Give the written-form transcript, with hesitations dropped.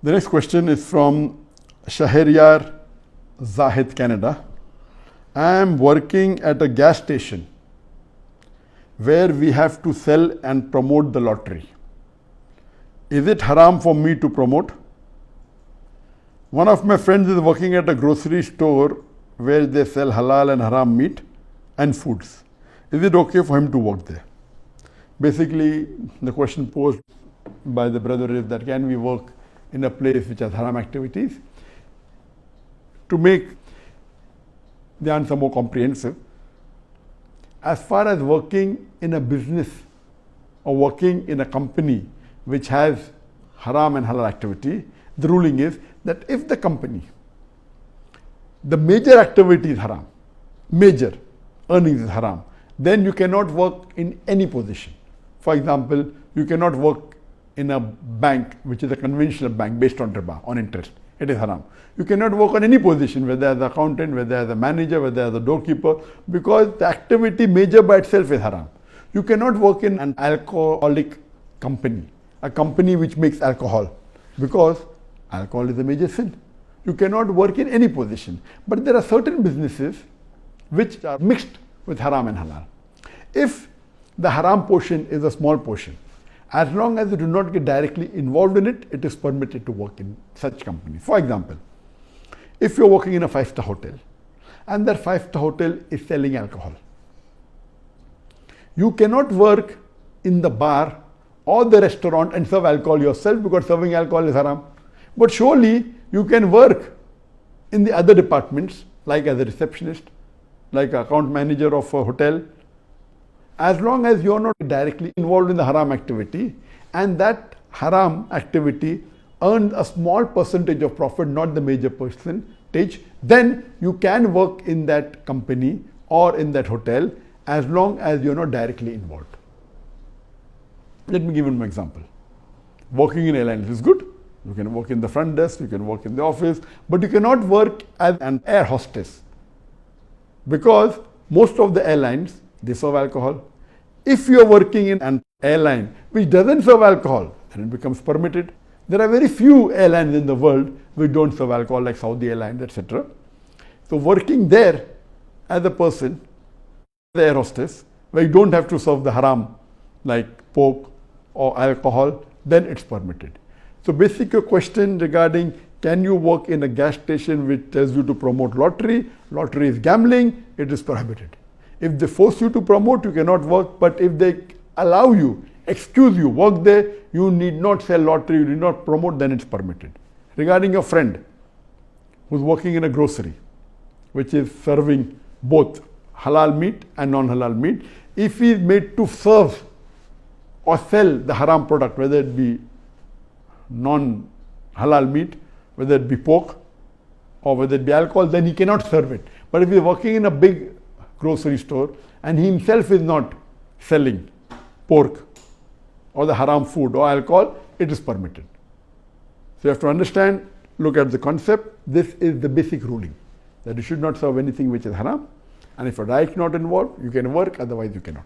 The next question is from Shahriyar Zahid, Canada. I am working at a gas station where we have to sell and promote the lottery. Is it haram for me to promote? One of my friends is working at a grocery store where they sell halal and haram meat and foods. Is it okay for him to work there? Basically, the question posed by the brother is that can we work in a place which has haram activities? To make the answer more comprehensive, as far as working in a business or working in a company which has haram and halal activity, the ruling is that if the company, the major activity is haram, major earnings is haram, then you cannot work in any position. For example, you cannot work in a bank which is a conventional bank based on riba, on interest. It is haram. You cannot work on any position, whether as an accountant, whether as a manager, whether as a doorkeeper, because the activity major by itself is haram. You cannot work in an alcoholic company, a company which makes alcohol, because alcohol is a major sin. You cannot work in any position. But there are certain businesses which are mixed with haram and halal. If the haram portion is a small portion, as long as you do not get directly involved in it, it is permitted to work in such companies. For example, if you're working in a 5-star hotel and that 5-star hotel is selling alcohol, you cannot work in the bar or the restaurant and serve alcohol yourself, because serving alcohol is haram. But surely you can work in the other departments, like as a receptionist, like an account manager of a hotel, as long as you are not directly involved in the haram activity, and that haram activity earns a small percentage of profit, not the major percentage, then you can work in that company or in that hotel as long as you are not directly involved. Let me give you an example. Working in airlines is good. You can work in the front desk, you can work in the office, but you cannot work as an air hostess, because most of the airlines, they serve alcohol. If you are working in an airline which doesn't serve alcohol, then it becomes permitted. There are very few airlines in the world which don't serve alcohol, like Saudi Airlines, etc. So working there as a person, the air hostess, where you don't have to serve the haram like pork or alcohol, then it's permitted. So basic your question regarding can you work in a gas station which tells you to promote lottery? Lottery is gambling, it is prohibited. If they force you to promote, you cannot work, but if they allow you, excuse you, work there, you need not sell lottery, you need not promote, then it's permitted. Regarding your friend who's working in a grocery, which is serving both halal meat and non-halal meat, if he is made to serve or sell the haram product, whether it be non-halal meat, whether it be pork or whether it be alcohol, then he cannot serve it. But if he is working in a big grocery store and he himself is not selling pork or the haram food or alcohol, it is permitted. So you have to understand, look at the concept. This is the basic ruling, that you should not serve anything which is haram, and if you're directly not involved, you can work, otherwise you cannot.